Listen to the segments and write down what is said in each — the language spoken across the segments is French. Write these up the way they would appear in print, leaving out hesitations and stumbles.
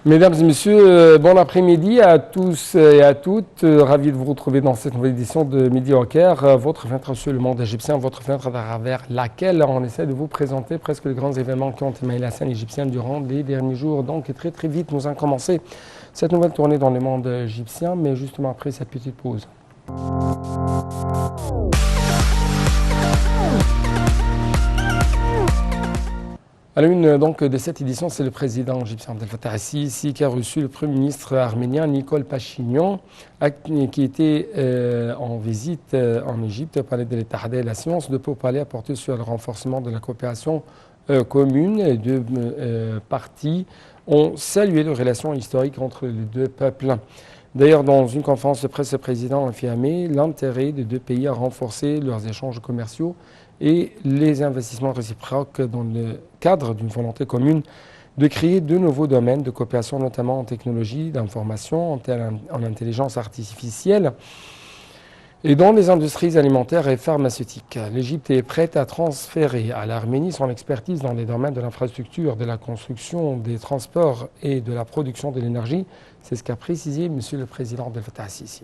Mesdames et messieurs, bon après-midi à tous et à toutes. Ravi de vous retrouver dans cette nouvelle édition de Midi au Caire, votre fenêtre sur le monde égyptien, votre fenêtre à travers laquelle on essaie de vous présenter presque les grands événements qui ont émaillé la scène égyptienne durant les derniers jours. Donc très vite, nous allons commencer cette nouvelle tournée dans le monde égyptien, mais justement après cette petite pause. À la une donc, de cette édition, c'est le président égyptien Abdel Fattah el-Sisi qui a reçu le Premier ministre arménien Nikol Pachinian, qui était en visite en Égypte au palais de l'État. La séance de pourparlers a porté sur le renforcement de la coopération commune. Les deux parties ont salué les relations historiques entre les deux peuples. D'ailleurs, dans une conférence de presse, le président a affirmé l'intérêt des deux pays à renforcer leurs échanges commerciaux et les investissements réciproques dans le cadre d'une volonté commune de créer de nouveaux domaines de coopération, notamment en technologie d'information, en intelligence artificielle et dans les industries alimentaires et pharmaceutiques. L'Égypte est prête à transférer à l'Arménie son expertise dans les domaines de l'infrastructure, de la construction, des transports et de la production de l'énergie. C'est ce qu'a précisé M. le Président Abdel Fattah el-Sisi.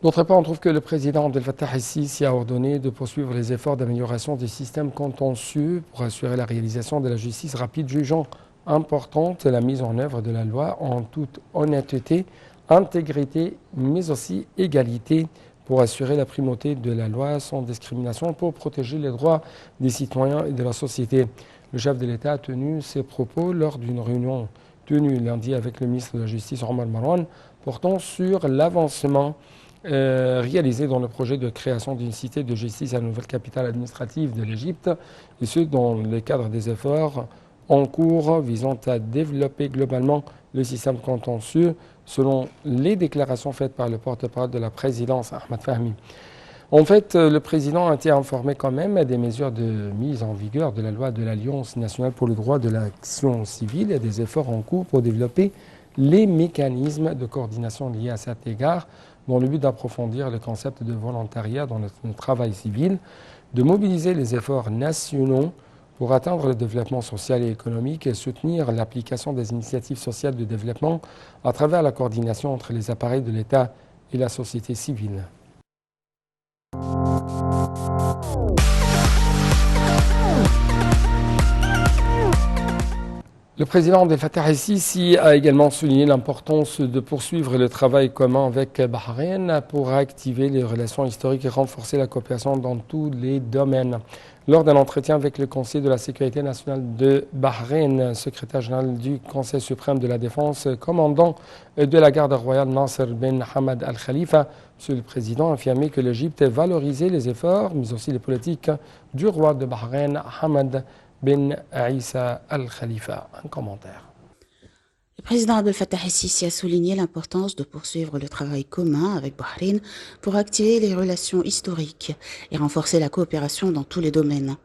D'autre part, on trouve que le président Abdel Fattah el-Sisi a ordonné de poursuivre les efforts d'amélioration des systèmes contentieux pour assurer la réalisation de la justice rapide, jugeant importante la mise en œuvre de la loi en toute honnêteté, intégrité, mais aussi égalité pour assurer la primauté de la loi sans discrimination, pour protéger les droits des citoyens et de la société. Le chef de l'État a tenu ses propos lors d'une réunion tenue lundi avec le ministre de la Justice, Omar Marwan, portant sur l'avancement réalisé dans le projet de création d'une cité de justice à la nouvelle capitale administrative de l'Égypte, et ce dans le cadre des efforts en cours visant à développer globalement le système contentieux, selon les déclarations faites par le porte-parole de la présidence, Ahmed Fahmi. En fait, le président a été informé quand même des mesures de mise en vigueur de la loi de l'Alliance nationale pour le droit de l'action civile et des efforts en cours pour développer les mécanismes de coordination liés à cet égard, dans le but d'approfondir le concept de volontariat dans le travail civil, de mobiliser les efforts nationaux pour atteindre le développement social et économique et soutenir l'application des initiatives sociales de développement à travers la coordination entre les appareils de l'État et la société civile. Le président Abdel Fattah el-Sisi a également souligné l'importance de poursuivre le travail commun avec Bahreïn pour activer les relations historiques et renforcer la coopération dans tous les domaines. Lors d'un entretien avec le Conseil de la sécurité nationale de Bahreïn, secrétaire général du Conseil suprême de la défense, commandant de la garde royale Nasser bin Hamad Al Khalifa, M. le Président a affirmé que l'Égypte valorisait les efforts, mais aussi les politiques du roi de Bahreïn, Hamad bin Isa Al Khalifa. Un commentaire. Le président Abdel Fattah el-Sisi a souligné l'importance de poursuivre le travail commun avec Bahreïn pour activer les relations historiques et renforcer la coopération dans tous les domaines.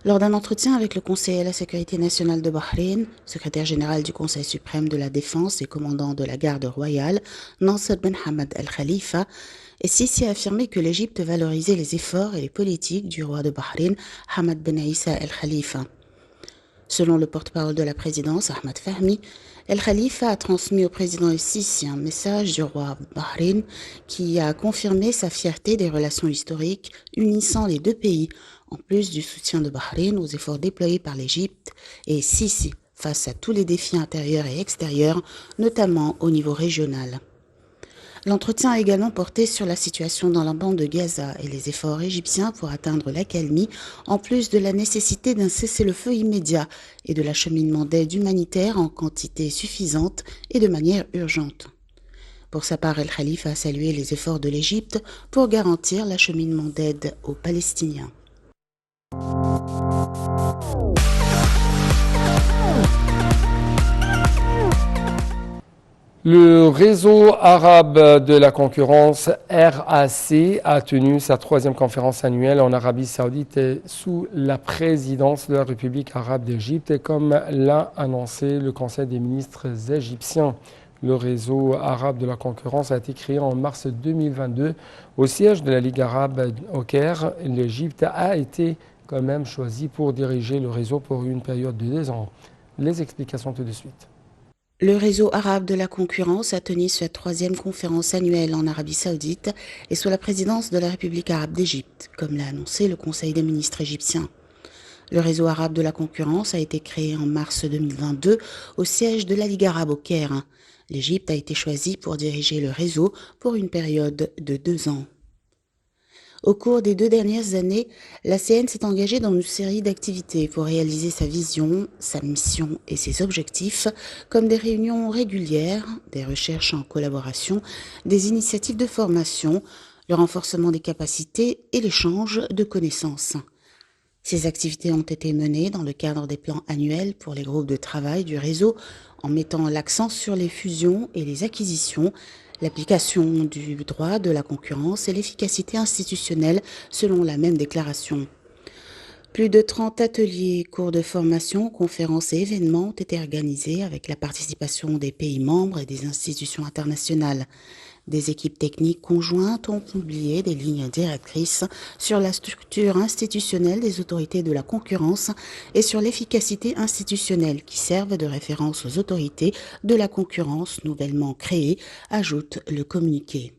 Lors d'un entretien avec le Conseil à la sécurité nationale de Bahreïn, secrétaire général du Conseil suprême de la défense et commandant de la garde royale, Nasser bin Hamad Al Khalifa, el-Sisi a affirmé que l'Égypte valorisait les efforts et les politiques du roi de Bahreïn, Hamad bin Isa Al Khalifa. Selon le porte-parole de la présidence, Ahmed Fahmi, El Khalifa a transmis au président el-Sisi un message du roi de Bahreïn qui a confirmé sa fierté des relations historiques unissant les deux pays, en plus du soutien de Bahreïn aux efforts déployés par l'Égypte et el-Sisi face à tous les défis intérieurs et extérieurs, notamment au niveau régional. L'entretien a également porté sur la situation dans la bande de Gaza et les efforts égyptiens pour atteindre l'accalmie, en plus de la nécessité d'un cessez-le-feu immédiat et de l'acheminement d'aide humanitaire en quantité suffisante et de manière urgente. Pour sa part, El Khalifa a salué les efforts de l'Égypte pour garantir l'acheminement d'aide aux Palestiniens. Le réseau arabe de la concurrence RAC a tenu sa troisième conférence annuelle en Arabie Saoudite sous la présidence de la République arabe d'Égypte, comme l'a annoncé le Conseil des ministres égyptiens. Le réseau arabe de la concurrence a été créé en mars 2022 au siège de la Ligue arabe au Caire. L'Égypte a été quand même choisie pour diriger le réseau pour une période de 2 ans. Les explications tout de suite. Le réseau arabe de la concurrence a tenu sa 3e conférence annuelle en Arabie Saoudite et sous la présidence de la République arabe d'Égypte, comme l'a annoncé le Conseil des ministres égyptien. Le réseau arabe de la concurrence a été créé en mars 2022 au siège de la Ligue arabe au Caire. L'Égypte a été choisie pour diriger le réseau pour une période de 2 ans. Au cours des 2 dernières années, l'ACN s'est engagée dans une série d'activités pour réaliser sa vision, sa mission et ses objectifs, comme des réunions régulières, des recherches en collaboration, des initiatives de formation, le renforcement des capacités et l'échange de connaissances. Ces activités ont été menées dans le cadre des plans annuels pour les groupes de travail du réseau, en mettant l'accent sur les fusions et les acquisitions, l'application du droit de la concurrence et l'efficacité institutionnelle selon la même déclaration. Plus de 30 ateliers, cours de formation, conférences et événements ont été organisés avec la participation des pays membres et des institutions internationales. Des équipes techniques conjointes ont publié des lignes directrices sur la structure institutionnelle des autorités de la concurrence et sur l'efficacité institutionnelle qui servent de référence aux autorités de la concurrence nouvellement créées, ajoute le communiqué.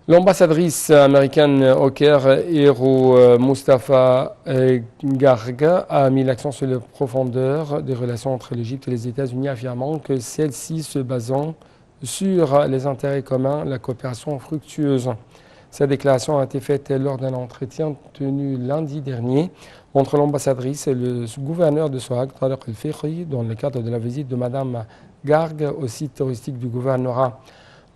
L'ambassadrice américaine au Caire, Hero Mustafa Garga, a mis l'accent sur la profondeur des relations entre l'Égypte et les États-Unis, affirmant que celle-ci se basant sur les intérêts communs, la coopération fructueuse. Cette déclaration a été faite lors d'un entretien tenu lundi dernier entre l'ambassadrice et le gouverneur de Sohag, Tariq El-Fikri, dans le cadre de la visite de Mme Garg au site touristique du gouvernorat.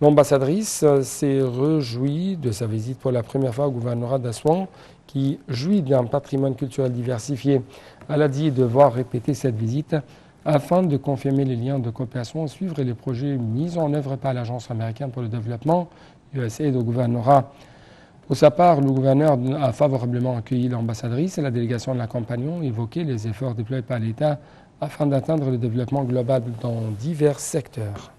L'ambassadrice s'est réjouie de sa visite pour la première fois au gouvernorat d'Assouan, qui jouit d'un patrimoine culturel diversifié. Elle a dit devoir répéter cette visite afin de confirmer les liens de coopération et suivre les projets mis en œuvre par l'Agence américaine pour le développement, USAID, au gouvernorat. Pour sa part, le gouverneur a favorablement accueilli l'ambassadrice et la délégation de la compagnie ont évoqué les efforts déployés par l'État afin d'atteindre le développement global dans divers secteurs.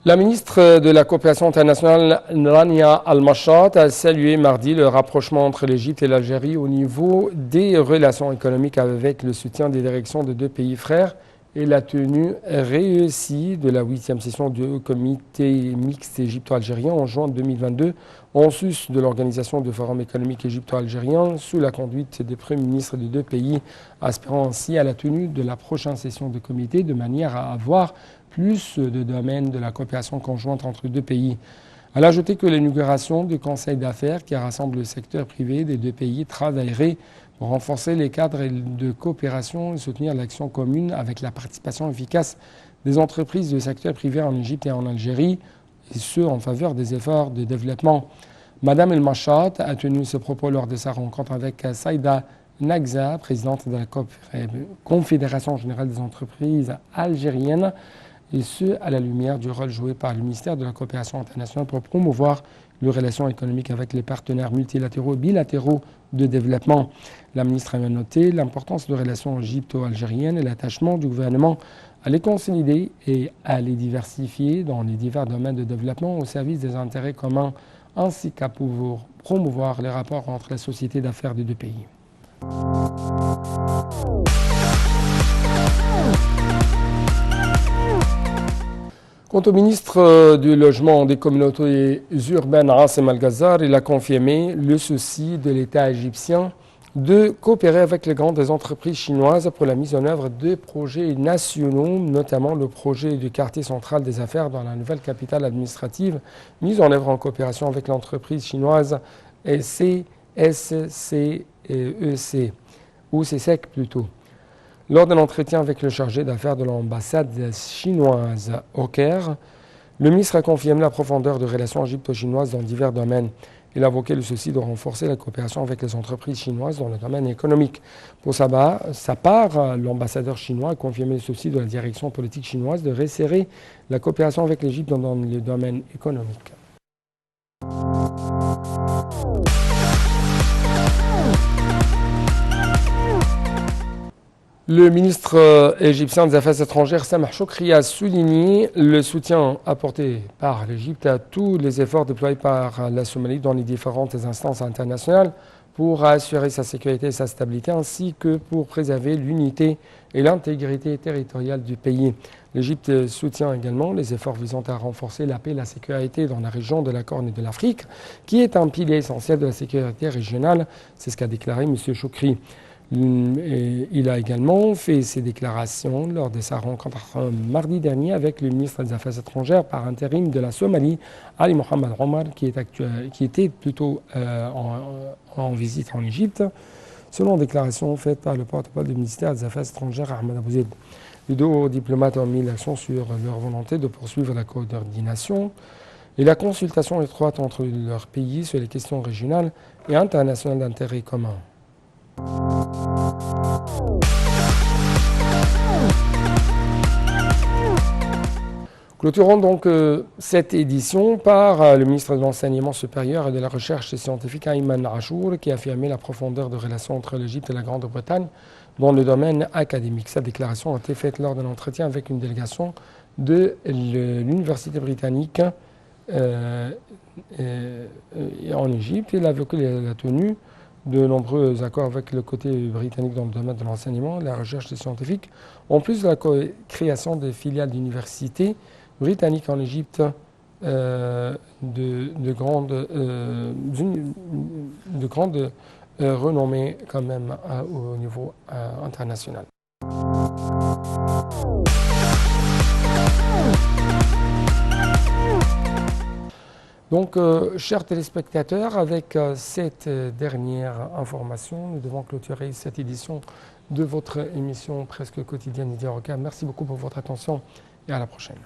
La ministre de la Coopération internationale, Rania Al-Mashat, a salué mardi le rapprochement entre l'Égypte et l'Algérie au niveau des relations économiques avec le soutien des directions de 2 pays frères et la tenue réussie de la 8e session du comité mixte égypto-algérien en juin 2022, en sus de l'organisation du Forum économique égypto-algérien sous la conduite des premiers ministres des 2 pays, aspirant ainsi à la tenue de la prochaine session du comité de manière à avoir plus de domaines de la coopération conjointe entre 2 pays. Elle a ajouté que l'inauguration du Conseil d'affaires qui rassemble le secteur privé des 2 pays travaillerait pour renforcer les cadres de coopération et soutenir l'action commune avec la participation efficace des entreprises du secteur privé en Égypte et en Algérie, et ce en faveur des efforts de développement. Madame El-Mashat a tenu ce propos lors de sa rencontre avec Saïda Nagza, présidente de la Confédération générale des entreprises algériennes, et ce à la lumière du rôle joué par le ministère de la Coopération internationale pour promouvoir les relations économiques avec les partenaires multilatéraux et bilatéraux de développement. La ministre a noté l'importance de relations égypto-algériennes et l'attachement du gouvernement à les consolider et à les diversifier dans les divers domaines de développement au service des intérêts communs, ainsi qu'à pouvoir promouvoir les rapports entre les sociétés d'affaires des 2 pays. Quant au ministre du Logement des communautés urbaines, Assem Al-Ghazar, il a confirmé le souci de l'État égyptien de coopérer avec les grandes entreprises chinoises pour la mise en œuvre de projets nationaux, notamment le projet du quartier central des affaires dans la nouvelle capitale administrative, mis en œuvre en coopération avec l'entreprise chinoise CSCEC, ou CSEC plutôt. Lors d'un entretien avec le chargé d'affaires de l'ambassade chinoise au Caire, le ministre a confirmé la profondeur de relations égypto-chinoises dans divers domaines. Il a évoqué le souci de renforcer la coopération avec les entreprises chinoises dans le domaine économique. Pour sa part, l'ambassadeur chinois a confirmé le souci de la direction politique chinoise de resserrer la coopération avec l'Égypte dans le domaine économique. Le ministre égyptien des Affaires étrangères, Sameh Choukri, a souligné le soutien apporté par l'Égypte à tous les efforts déployés par la Somalie dans les différentes instances internationales pour assurer sa sécurité et sa stabilité, ainsi que pour préserver l'unité et l'intégrité territoriale du pays. L'Égypte soutient également les efforts visant à renforcer la paix et la sécurité dans la région de la Corne et de l'Afrique, qui est un pilier essentiel de la sécurité régionale. C'est ce qu'a déclaré M. Choukri. Il a également fait ses déclarations lors de sa rencontre mardi dernier avec le ministre des Affaires étrangères par intérim de la Somalie, Ali Mohamed Omar, qui était plutôt en visite en Égypte, selon déclaration faite par le porte-parole du ministère des Affaires étrangères, Ahmed Abouzid. Les deux hauts diplomates ont mis l'accent sur leur volonté de poursuivre la coordination et la consultation étroite entre leurs pays sur les questions régionales et internationales d'intérêt commun. Clôturons donc cette édition par le ministre de l'Enseignement supérieur et de la Recherche scientifique, Ayman Achour, qui a affirmé la profondeur de relations entre l'Égypte et la Grande-Bretagne dans le domaine académique. Cette déclaration a été faite lors d'un entretien avec une délégation de l'Université britannique en Égypte. Il a évoqué la tenue de nombreux accords avec le côté britannique dans le domaine de l'enseignement et de la recherche scientifique, en plus de la création des filiales d'universités britanniques en Égypte de grande renommée quand même au niveau international. Donc, chers téléspectateurs, avec cette dernière information, nous devons clôturer cette édition de votre émission presque quotidienne Midi Roca. Merci beaucoup pour votre attention et à la prochaine.